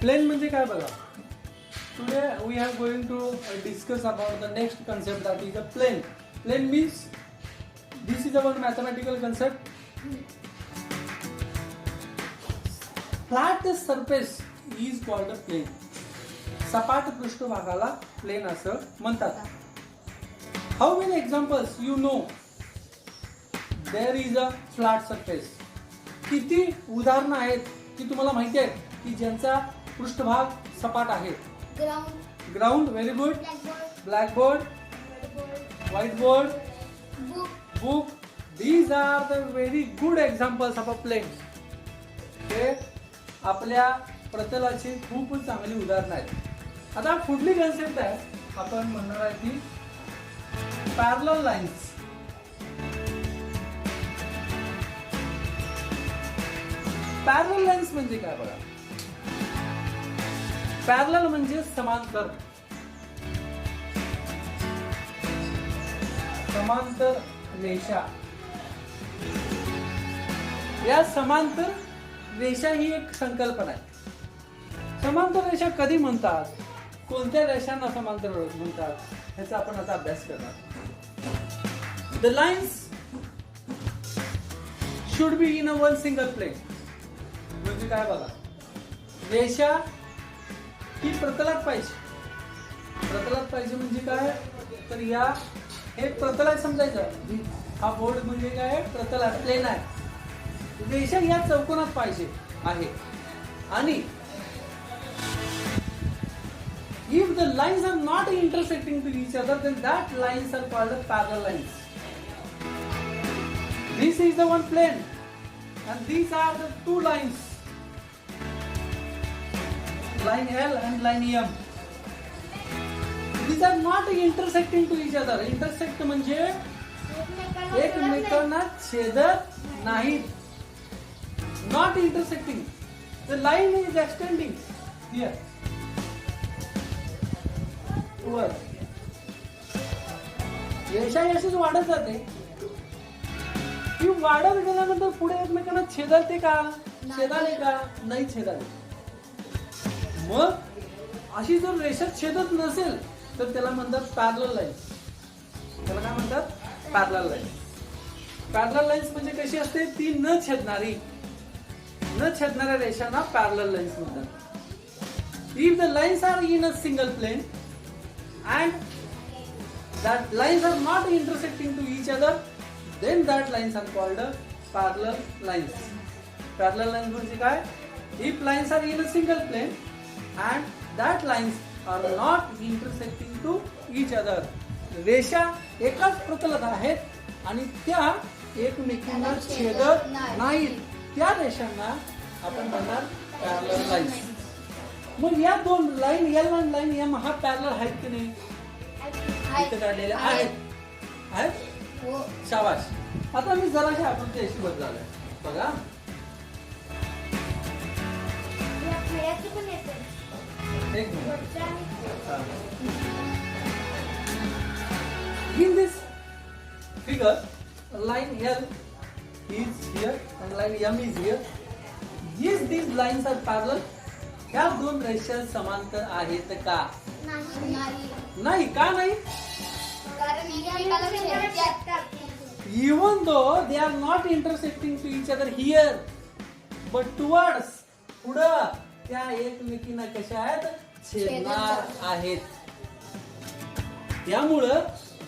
Plain म्हणजे काय बघा. Today we are going to discuss about the next concept that is a plane. Plane means this is our mathematical concept. Flat surface is called a plane. सपाट पृष्ठभागाला plane असं म्हणतात. How many examples you know there is a flat surface. किती उदाहरणं आहेत की तुम्हाला माहिती आहेत की ज्यांचा पृष्ठभाग सपाट आहे. Ground very good. Blackboard, white board, book. These are the very good examples of a plane. हे आपल्या प्रतलाची खूप चांगली उदाहरणं आहेत. आता पुढली कन्सेप्ट आहे आपण म्हणणार आहे ती पॅरलल लाईन्स. पॅरलल लाईन्स म्हणजे काय बघा. पॅरलल म्हणजे समांतर. समांतर रेषा. या समांतर रेषा ही एक संकल्पना आहे. समांतर रेषा कधी म्हणतात, कोणत्या रेषांना समांतर म्हणतात ह्याचा आपण आता अभ्यास करणार. The lines should be in a one single plane. म्हणजे काय बघा, रेषा ही प्रतलात पाहिजे. प्रतलात पाहिजे म्हणजे काय तर या हे प्रतल आहे समजायचं. हा बोर्ड म्हणजे काय प्रतल आहे, प्लेन आहे. रेषा या चौकोनात पाहिजे आहे. आणि if the lines are not intersecting to each other, then that lines are called parallel lines. This is the one plane and these are the two lines, line L and line M. These are not intersecting to each other. Intersect म्हणजे एकमेकांना छेदत नाहीत. Not intersecting. The line is extending here. वर रेषा अशीच वाढत जाते. ती वाढत गेल्यानंतर पुढे एकमेकांना छेदाते का, छेदाले का, नाही छेदाले. मग अशी जर रेषा छेदत नसेल तर त्याला म्हणतात पॅरलल लाईन्स. त्याला काय म्हणतात पॅरलल लाईन्स. पॅरलल लाईन्स म्हणजे कशी असते, ती न छेदणारी, न छेदणाऱ्या रेषांना पॅरलल लाईन्स म्हणतात. If the lines are in a single plane and that lines are not intersecting to each other, then that lines are called parallel lines. Parallel lines म्हणजे काय, if lines are in a single plane and that lines are not intersecting to each other. रेषा एकाच प्रतलात आहेत आणि त्या एकमेकांना छेदत नाहीत, त्या रेषांना आपण म्हणणार पॅरलल लाईन्स. मग या दोन लाईन एल आणि लाईन एम हा पॅरलल आहेत की नाही, इथे काढलेल्या आहेत. शाबाश. आता मी जराशी आकृती अशी बदलाय बघा. एक minute. In this figure line L is here and line M is here. Yes, these lines are parallel. ह्या दोन रेषा समांतर आहेत का, नाही. का नाही, even though they are not intersecting to each other here, but towards पुढं त्या एकमेकींना कशा आहेत, छेदणार आहेत. त्यामुळं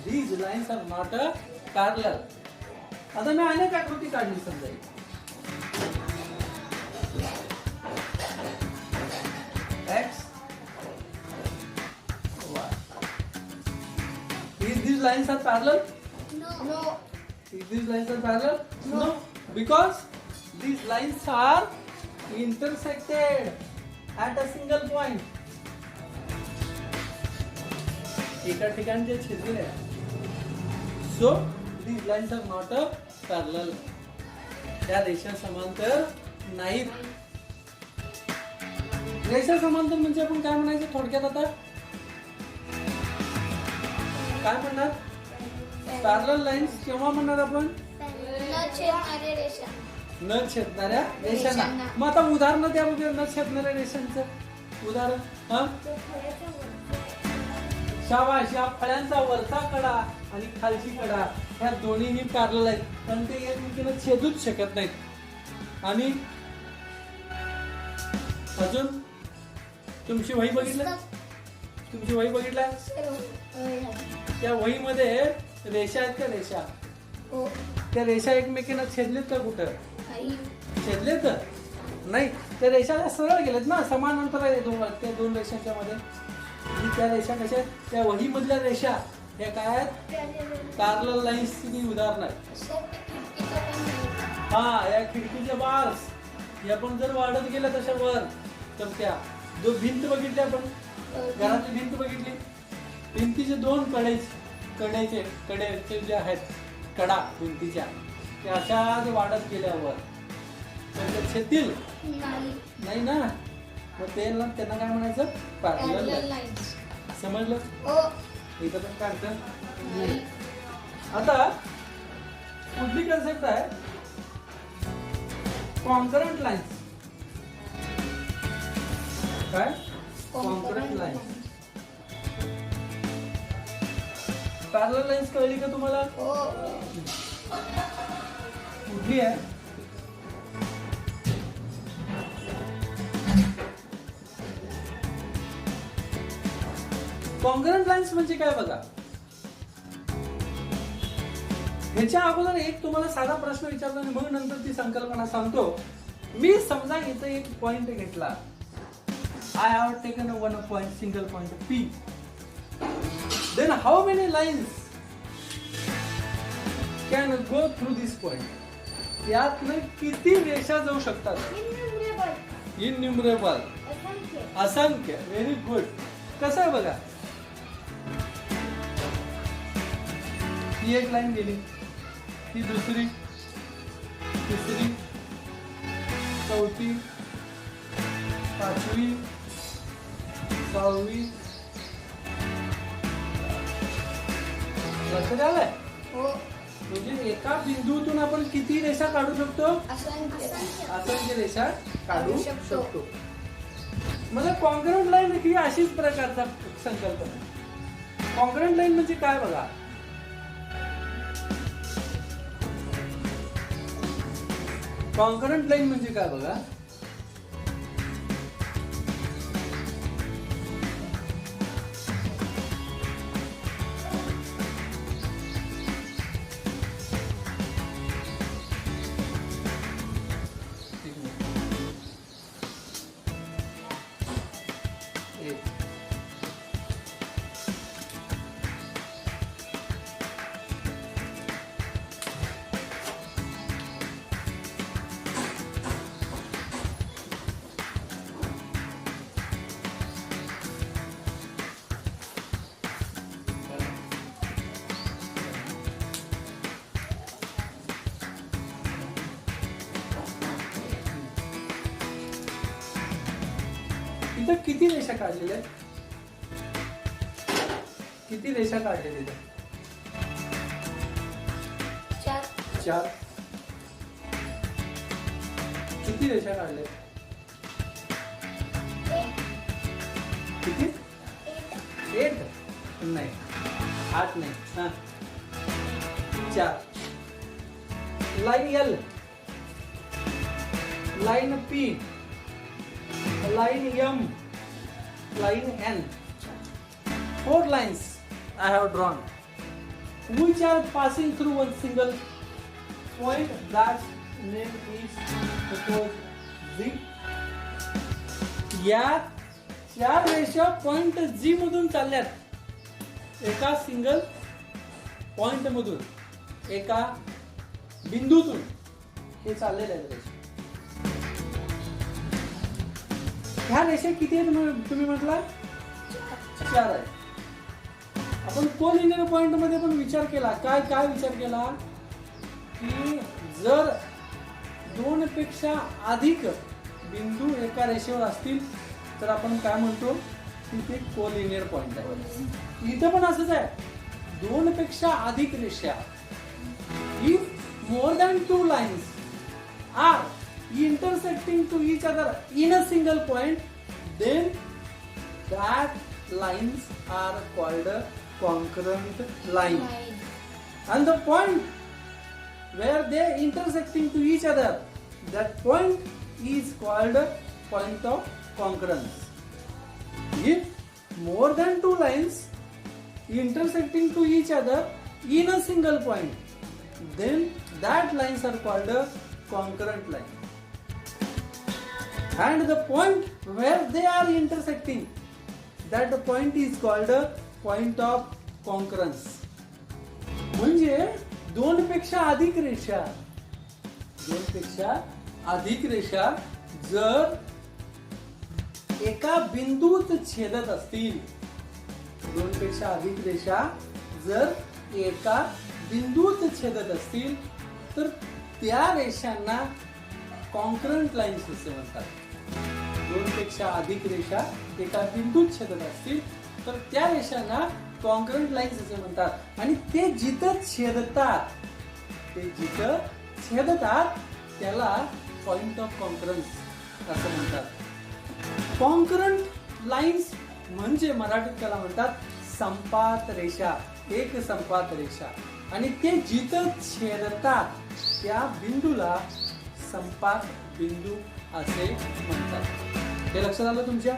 these lines are not a parallel. आता मी अनेक आकृती काढली समजा. X, Y. Is these lines are parallel? No. Is these lines are parallel? No. Because these lines are intersected at a single point. एका ठिकाणी जे छेदले आहे. So these lines are not a parallel. त्या रेषा समांतर नाहीत. रेषा समांतर म्हणजे आपण काय म्हणायचं थोडक्यात, आता काय म्हणणार, पॅरलल लाईन्स केव्हा म्हणणार आपण, न छेदणाऱ्या रेषांना. मग आता उदाहरण द्या बघूया न छेदणाऱ्या रेषांचं. उदाहरण हा शाबाश, या फळ्यांचा वरचा कडा आणि खालची कडा ह्या दोन्हीही पॅरलल आहेत, पण ते एकमेकींना छेदूच शकत नाहीत. आणि अजून तुमची वही बघितलं, तुमची वही बघितल्या, त्या वहीमध्ये रेषा आहेत का, रेषा, त्या रेषा एकमेकींना छेदलेत का, कुठं छेदलेत नाही, त्या रेषा सरळ गेलेत ना, समान अंतर आहे त्या दोन रेषांच्या मध्ये. त्या रेषा कशा आहेत, त्या वही मधल्या रेषा ह्या काय आहेत, पॅरलल लाईन्सची उदाहरण आहेत. हा, या खिडकीच्या बार्स या पण जर वाढत गेल्या तशा वर, तर त्या जो भिंत बघितली आपण, घराची भिंत बघितली, भिंतीचे दोन कडेचे जे आहेत कडा भिंतीच्या, त्या अशा वाढत गेल्यावर छेदतील नाही ना, मग त्यांना काय म्हणायचं, पॅरलल लाईन्स. समजलं? इथं पण काढतं. आता पुढली कन्सेप्ट आहे कॉन्करंट लाईन्स. काय कॉन्करंट लाईन्स? पॅरलल लाईन्स कळली का तुम्हाला? कुठली आहे? कॉन्करंट लाईन्स म्हणजे काय बघा. ह्याच्या अगोदर एक तुम्हाला साधा प्रश्न विचारतो आणि मग नंतर ती संकल्पना सांगतो. मी समजा इथं एक पॉइंट घेतला, I have taken one point, single point P. Then how many lines can go through this point? यातनं किती रेषा जाऊ शकतात? इनन्युमरेबल, असंख्य. Very good. कसं आहे बघा, ही एक लाईन गेली, ही दुसरी, तिसरी, चौथी, पाचवी, सहावी. लक्षात आलंय? म्हणजे एका बिंदूतून आपण किती रेषा काढू शकतो? असंख्य रेषा काढू शकतो. मला कॉन्करंट लाईन ही अशीच प्रकारचा संकल्पना. कॉन्करंट लाईन म्हणजे काय बघा, कॉन्करंट लाईन म्हणजे काय बघा, इथं किती रेषा काढलेल्या आहेत? किती रेषा काढलेल्या? चार. किती रेषा काढल्या? किती? 8 नाही, 8 नाही, हा 4. Line L, line P, line M, line N. 4 lines I have drawn, which are passing through one single point. That name is suppose Z. या 4 रेषा पॉइंट G मधून चालल्यात, एका सिंगल पॉइंट मधून, एका बिंदूतून हे चाललेले आहेत रेषा. ह्या रेषा किती आहेत तुम्ही म्हटला? 4 आहे. आपण कोलिनियर पॉइंट मध्ये पण विचार केला, काय विचार केला की जर 2 पेक्षा अधिक बिंदू एका रेषेवर असतील तर आपण काय म्हणतो की ते कोलिनियर पॉइंट आहे. इथं पण असंच आहे, 2 पेक्षा अधिक रेषा, if more than 2 lines are intersecting to each other in a single point, then that lines are called concurrent line. And the point where they intersecting to each other, that point is called point of concurrence. If more than two lines intersecting to each other in a single point, then that lines are called concurrent line. And the point where they are intersecting, that point is called point of concurrence. म्हणजे दोन पेक्षा अधिक रेषा जर एका बिंदूत छेदत असतील, दोन पेक्षा अधिक रेषा जर एका बिंदूत छेदत असतील तर त्या रेषांना कॉन्करंट लाईन्स असे म्हणतात. दोन पेक्षा अधिक रेषा एका बिंदूत छेदत असतील तर त्या रेषांना कॉन्करंट लाईन्स असे म्हणतात. आणि ते जिथं छेदतात त्याला पॉइंट ऑफ कॉन्करन्स असं म्हणतात. कॉन्करंट लाईन्स म्हणजे मराठीत त्याला म्हणतात संपात रेषा, एक संपात रेषा. आणि ते जिथं छेदतात त्या बिंदूला संपात बिंदू असे म्हणतात. हे लक्षात आलं तुमच्या?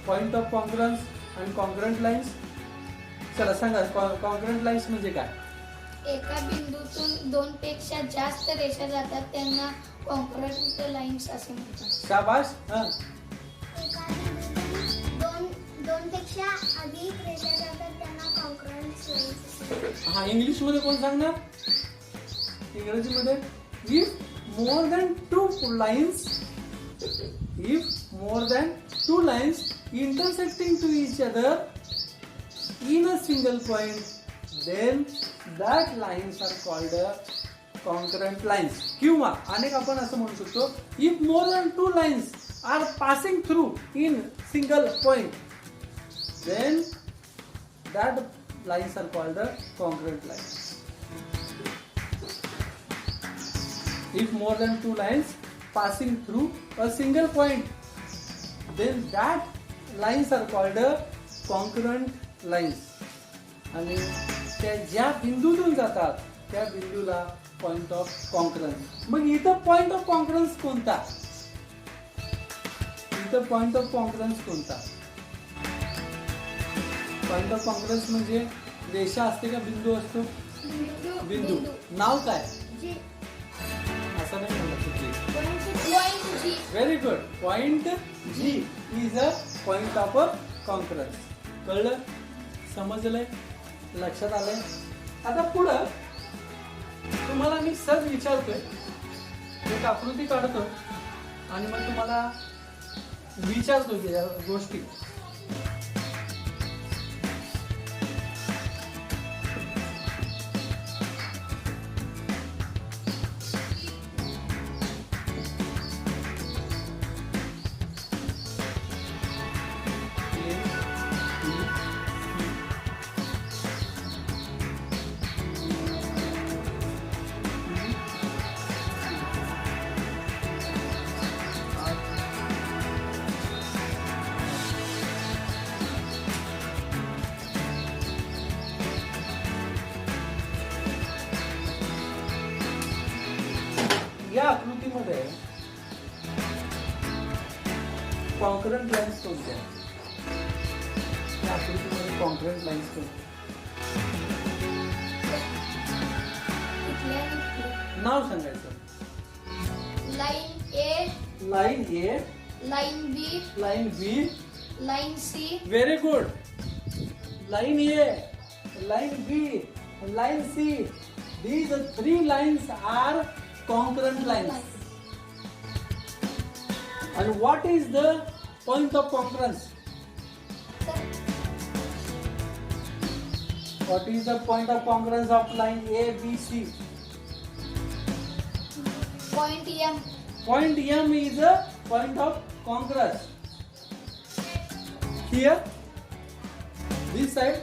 पॉइंट ऑफ कॉन्करन्स आणि कॉन्करंट लाईन्स. चला सांगा, कॉन्करंट लाईन्स म्हणजे काय? एका बिंदूतून दोन पेक्षा जास्त रेषा जातात त्यांना कॉन्करंट लाईन्स असे म्हणतात. शाबाश. एका बिंदूतून दोन पेक्षा अधिक रेषा जातात त्यांना कॉन्करंट लाईन्स. हा, इंग्लिश मध्ये कोण सांगणार? इंग्रजीमध्ये if more than two lines intersecting to each other in a single point, then that lines are called concurrent lines. किंवा अनेक आपण असं म्हणू शकतो, if more than two lines are passing through in single point, then that lines are called concurrent lines. If more than two lines passing through a single point, then that lines are called concurrent lines. आणि त्या ज्या बिंदूतून जातात त्या बिंदूला point of concurrence. मग इथं point of concurrence कोणता? पॉइंट ऑफ कॉन्करन्स म्हणजे रेषा असते का बिंदू असतो? बिंदू. नाव काय? असं नाही म्हणलं. Very good. Point G is a point of concurrence. कळलं? समजलंय? लक्षात आलंय? आता पुढं तुम्हाला मी सहज विचारतोय, एक आकृती काढतो आणि मग तुम्हाला विचारतो की या गोष्टी. या आकृतीमध्ये कॉन्करंट लाईन्स कोणत्या? या आकृतीमध्ये कॉन्करंट लाईन्स कोणत्या? नाव सांगायचं. Line A, line A, line B, line B, line C. Very good. Line A, line B, line C. These three lines are concurrent lines. And what is the point of concurrence? What is the point of concurrence of line A, B, C? Point M. Point M is a point of concurrence. Here, this side,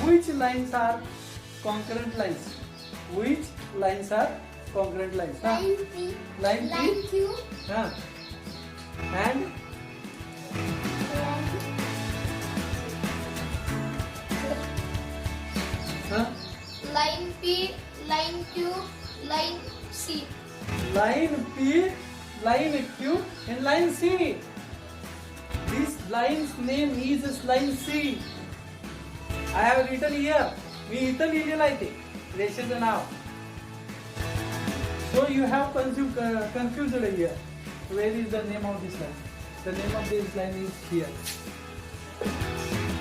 which lines are concurrent lines? Which lines are concurrent lines? Line P, Line P. line Q, And line Line C. Line P, line Q, and line C. This line's name is line C. I have written here. मी इथं लिहिलेलं आहे ते रेषेचं नाव. So you have confused here. Where is the name of this line? The name of this line is here.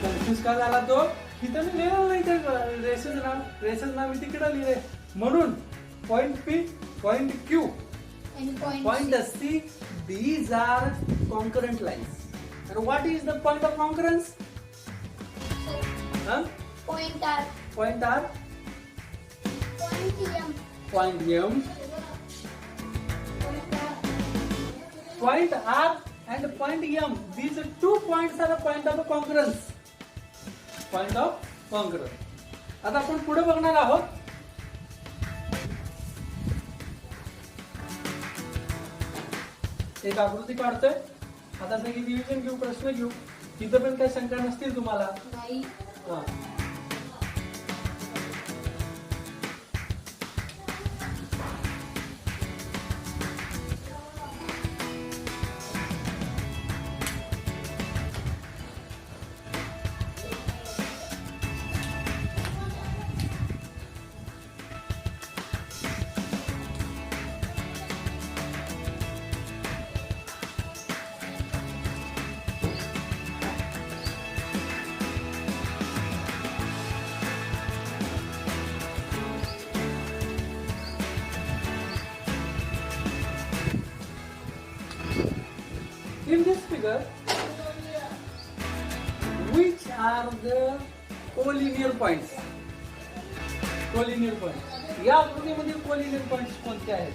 Confused का झाला तो? इथं मी लिहिलेलं नाही ते रेषेचं नाव मी तिकडे लिहिलंय. म्हणून point P, point Q, And point C, these are concurrent lines. And what is the point of concurrence? Huh? Point R. Point R, Point M. point M, point R and point M. These two points are a point of concurrence. Point of concurrence. आता आपण पुढे बघणार आहोत. एक आकृती काढतोय. आता सगळी डिव्हिजन घेऊ, प्रश्न घेऊ. इथं पण काही शंका नसतील तुम्हाला. नाही. हा. In this figure, which are the collinear points? Collinear points. या आकृतीमध्ये collinear points कोणते आहेत?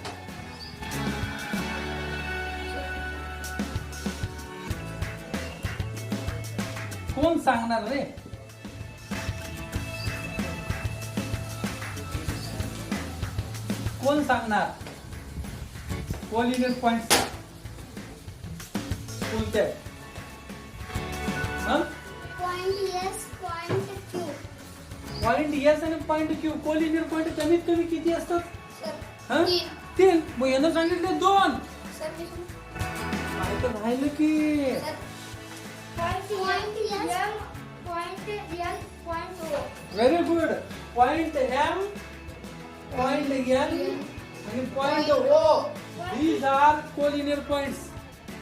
कोण सांगणार रे? कोण सांगणार? collineर points कोणते आहेत? Point S, point Q. Point S आणि पॉइंट क्यू कोलिनियर पॉइंट कमीत कमी किती असतात? सर, 3. 3. मग यांना सांगितले 2. सर, नाही तर राहिलं की sir, Point S, point L, point O. Very good. Point M, point N आणि point O. These are collinear points.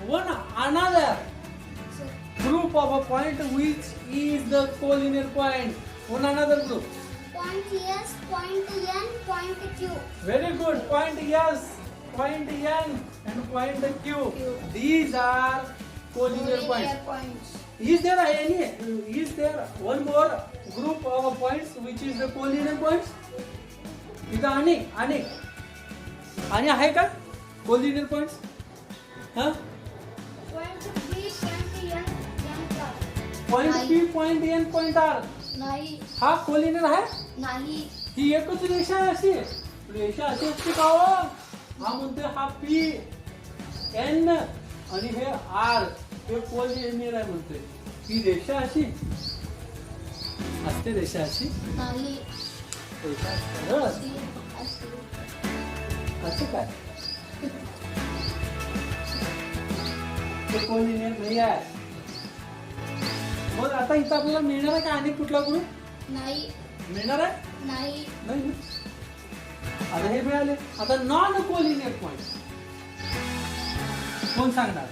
One another group of a point which is the collinear point. One another group. Point S, point N, point Q. Very good. Point S, point N, and point Q. These are collinear points. points. Is there one more group of points which is the collinear points? इथं आणि आहे का collinear points? Huh? Point P, point N, M. Point P, point N, point R. नाही. हा collinear आहे? नाही. ही एकच रेषा आहे अशी. रेषा अशी असते का हो? हा म्हणते हा P, N आणि हे R हे collinear आहे म्हणते. ही रेषा अशी असते. रेषा अशी नाही. रेषा सरळ असते. असते. असं काय? ते collinear नाही आहे. मग आता इथं आपल्याला मिळणार आहे का आणि कुठला ग्रुप नाही. मिळणार आहे? नाही. नाही. आता हे मिळाले. आता नॉन कोलिनियर पॉइंट कोण सांगणार?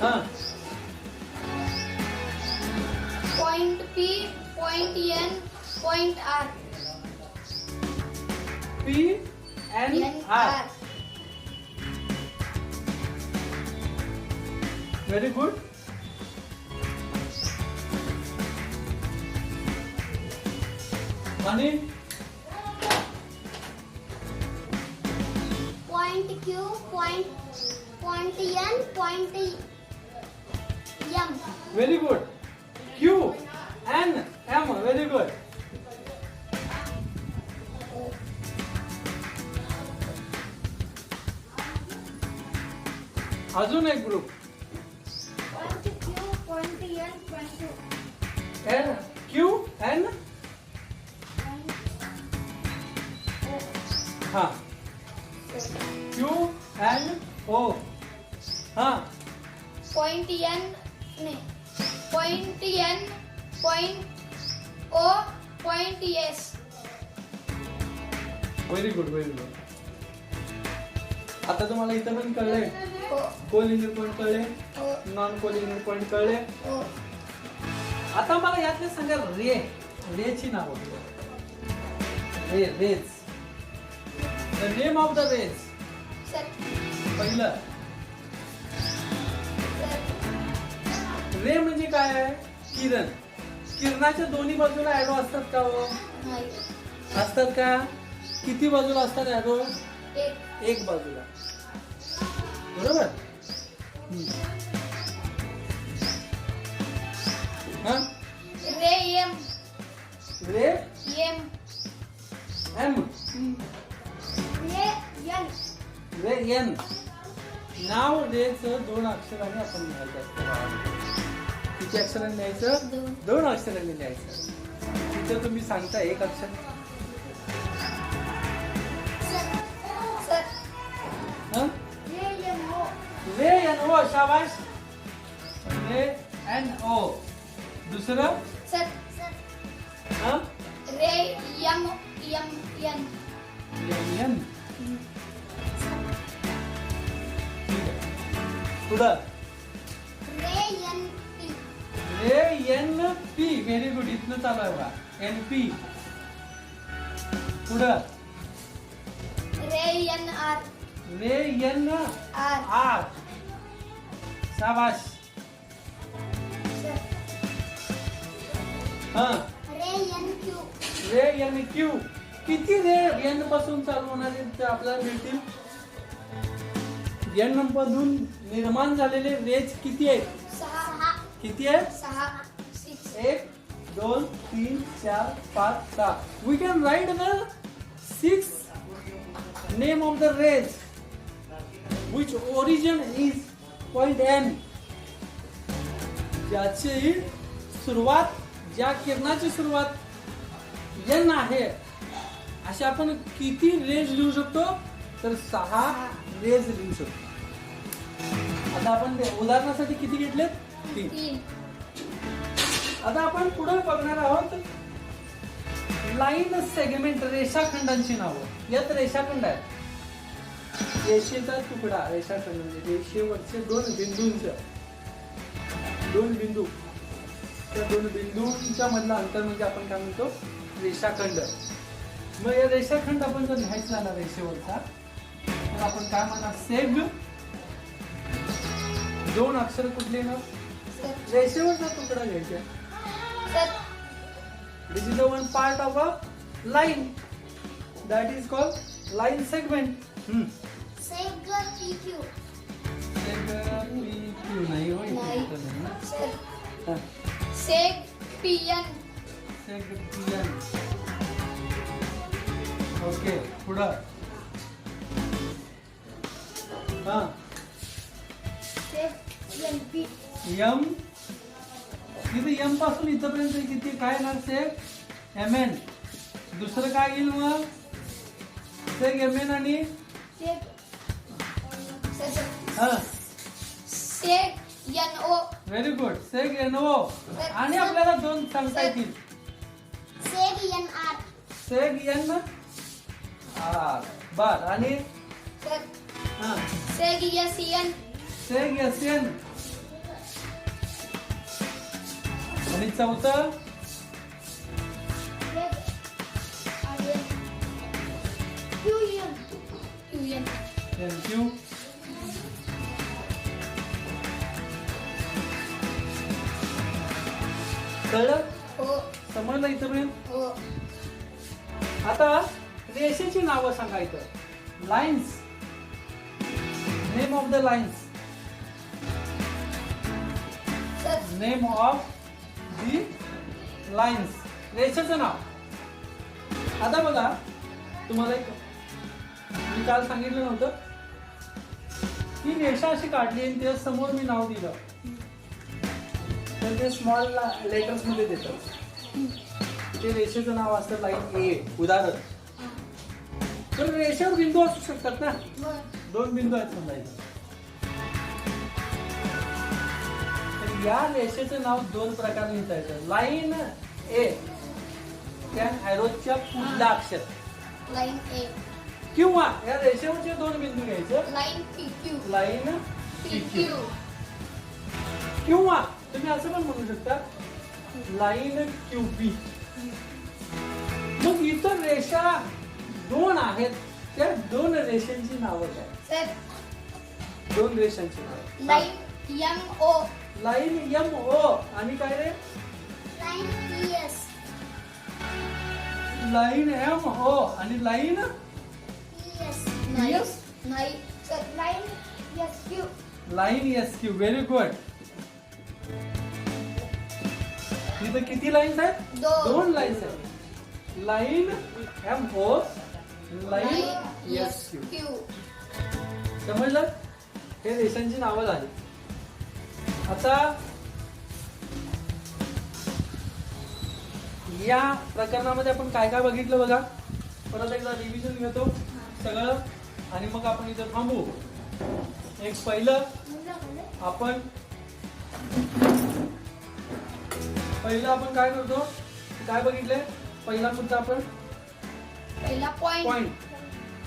हा. Point P, point N, point R. P N R. Very good. आणि Point Q, point N, point M. very good. Q N M. Very good. अजून एक group Point Q, point N, point Q. N Q N हा Q N O हा point N नाही point N point O point S. Very good very good. आता तुम्हाला इथं पण कळलंय ओ collinear point कळले ओ नॉन कोलिनियर पॉईंट कळले. ओ. आता मला यातले सांगा रेची नाव rays the name of the rays. Sir पहिलं सर रे म्हणजे काय आहे किरण. किरणाच्या दोन्ही बाजूला ऍरो असतात का हो नाही असतात का किती बाजूला असतात ऍरो एक एक बाजूला बरोबर. हा रे एम रे एम एम रे N. रे एन. नाव रेच दोन अक्षराने आपण लिहायचं असतं. किती अक्षरांनी लिहायचं दोन. दोन अक्षरांनी लिहायचं. तिथं तुम्ही सांगता एक अक्षर सर हा रे M, O. रे एन ओ शाबाश. रे एन ओ. दुसरं सर हा रे एम एम एन. एन पुढं रे N, P. रे एन पी. Very good. इथनं चालू आहे बघा एन पी. पुढं रे एन आर रे एन आर. आर. शाबाश. सर हा रे N, Q. रे एन क्यू. किती रे एन पासून चालू होणारे ते आपल्याला मिळतील. एन मधून निर्माण झालेले रेज किती आहेत सहा किती आहेत सहा six. 1 2 3 4 5 6. We can write the 6 name of the rays which origin is point N. ज्याची सुरुवात ज्या किरणाची सुरुवात N आहे असे आपण किती रेज लिहू शकतो तर 6 रेज लिहू शकतो. आता आपण उदाहरणासाठी किती घेतलेत 3. 3 आता आपण पुढे बघणार आहोत लाईन सेगमेंट रेषाखंडांची नावं. यात रेषाखंड आहे रेषेचा तुकडा. रेषाखंड म्हणजे रेषेवरचे दोन बिंदू त्या दोन बिंदूंच्या मधला अंतर म्हणजे आपण काय म्हणतो रेषाखंड. मग या रेषाखंड आपण जर लिहायचा ना रेषेवरचा तर आपण काय म्हणणार सेग. दोन अक्षर कुठले ना सर रेषेवरचा तुकडा घ्यायचा. Sir This is the one part of a line that is called line segment. Seg, PQ. नाही हो इथे नाही. इथं नाही ना. सर हा. सेग पीएन. Segment. ओके पुढं हा Seg, NP. यम. इथे यम पासून इथपर्यंत किती काय येणार सेग एम एन. दुसरं काय येईल मग सेग एम एन आणि Seg, सर हा seg N O. Very good seg N O. आणि आपल्याला दोन सांगता येतील Seg, NR. Seg N R. बर आणि सर हा seg S N. Seg S N. आणि चौथं Seg, RN. QN. QN. Thank you. कळलं हो समजलं इथपर्यंत. हो. आता रेषेची नावं सांगायचं. Lines name of the lines. Sir name of the lines. रेषेचं नाव. आता बघा तुम्हाला एक मी काल सांगितलं नव्हतं की रेषा अशी काढली आणि त्या समोर मी नाव दिलं तर ते स्मॉल लेटर्स मध्ये देतात ते रेषेचं नाव असतं लाईन ए उदाहरण. तर रेषेवर बिंदू असू शकतात ना, दोन बिंदू आहेत समजायचं. तर या रेषेचं नाव दोन प्रकारे लिहिता येतं. लाईन ए त्या ॲरोच्या पुढला अक्षर लाईन ए किंवा या रेषेवरचे दोन बिंदू घ्यायचं line P Q line P Q किंवा तुम्ही असं पण म्हणू शकता लाईन क्यूबी. मग इतर रेषा दोन आहेत त्या दोन रेषांची नावं काय? सर दोन रेषांची नावं. Line M O line M O आणि काय रे Line PS. Line M O आणि लाईन PS. नाही Yes. नाही sir Line SQ. Line S Q. Very good. इथं किती लाईन्स आहेत? दोन लाईन्स आहेत. Line M O line S Q. Q समजलं? हे रेषांची नावं झाली. आता या प्रकरणामध्ये आपण काय काय बघितलं बघा. परत एकदा रिव्हिजन घेतो सगळं आणि मग आपण इथं थांबू. एक पहिलं आपण काय करतो, काय बघितले? पहिला मुद्दा आपण पहिला पॉइंट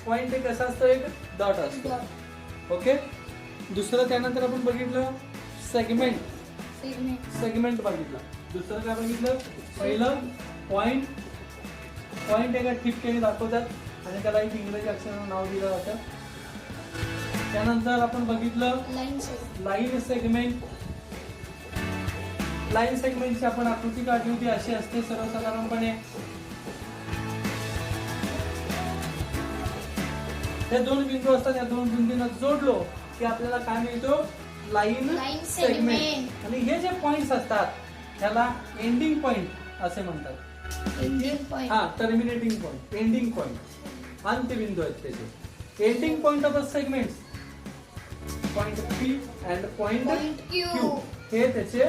पॉइंट हे कसं असतं, एक डॉट असतो. ओके. दुसरं त्यानंतर आपण बघितलं सेगमेंट बघितलं. दुसरं काय बघितलं? पहिलं पॉइंट एका ठिपक्याने दाखवतात आणि त्याला एक इंग्रजी अक्षरानं नाव दिलं जातं. त्यानंतर आपण बघितलं लाईन सेगमेंट. लाईन सेगमेंटची आपण आकृती काढली होती, अशी असते सर्वसाधारणपणे. हे दोन बिंदू असतात, या दोन बिंदूंना जोडलो की आपल्याला काय मिळतो? Line segment. आणि हे जे पॉइंट्स असतात त्याला एंडिंग पॉइंट असे म्हणतात. हा, टर्मिनेटिंग पॉइंट, एंडिंग पॉइंट, अंत्यबिंदू आहेत त्याचे. Ending point of the segments point P and point Q हे त्याचे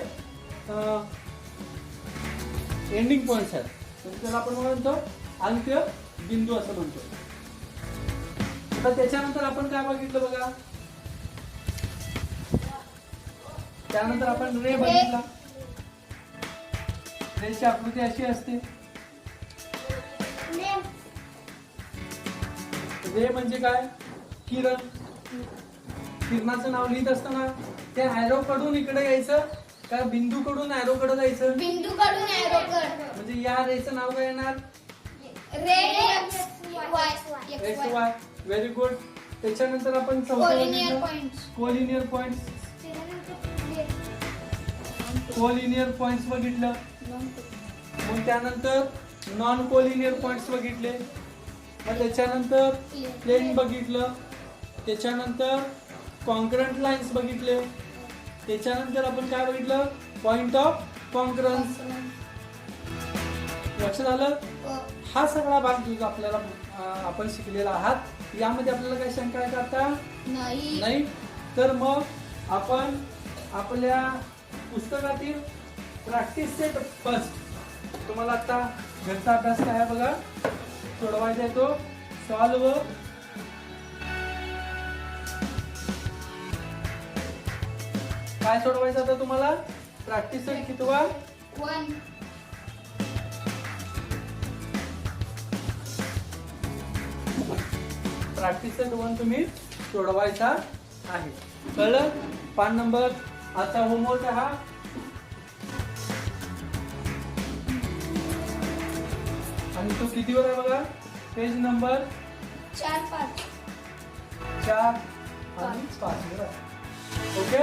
एंडिंग पॉइंट्स आहेत. तर त्याला आपण म्हणतो अंत्य बिंदू असं म्हणतो. आता त्याच्यानंतर आपण काय बघितलं बघा. त्यानंतर आपण रे बघितला. रेची आकृती अशी असते. रे म्हणजे काय? किरण. किरणाचं नाव लिहित असताना त्या ॲरो कडून इकडे यायचं का बिंदू कडून ॲरो कडे जायचं? बिंदू कडून ॲरो कड. म्हणजे या रेचं नाव काय येणार? Ray X X Y. Very good. त्याच्यानंतर आपण कोलिनियर पॉइंट्स कोलिनियर पॉइंट्स बघितलं. मग त्यानंतर नॉन कोलिनियर पॉइंट्स बघितले. मग त्याच्यानंतर प्लेन बघितलं. त्याच्यानंतर कॉन्करंट लाईन्स बघितले. त्याच्यानंतर आपण काय बघितलं? Point of concurrence. लक्षात आलं? हा सगळा भाग जो आपल्याला आपण शिकलेला आहात यामध्ये आपल्याला काही शंका आहे का आता? नाही. तर मग आपण आपल्या पुस्तकातील प्रॅक्टिस सेट फर्स्ट तुम्हाला आता घरचा अभ्यास काय आहे बघा, सोडवायचा आहे तो सॉल्व. काय सोडवायचं आता तुम्हाला? प्रॅक्टिस सेट कितवा? 1. प्रॅक्टिस सेट 1 तुम्ही सोडवायचा आहे. कळलं? पान नंबर आजचा होमवर्क हा. आणि तो कितीवर आहे बघा? Page number 4 5. 4 आणि 5 वर आहे. ओके.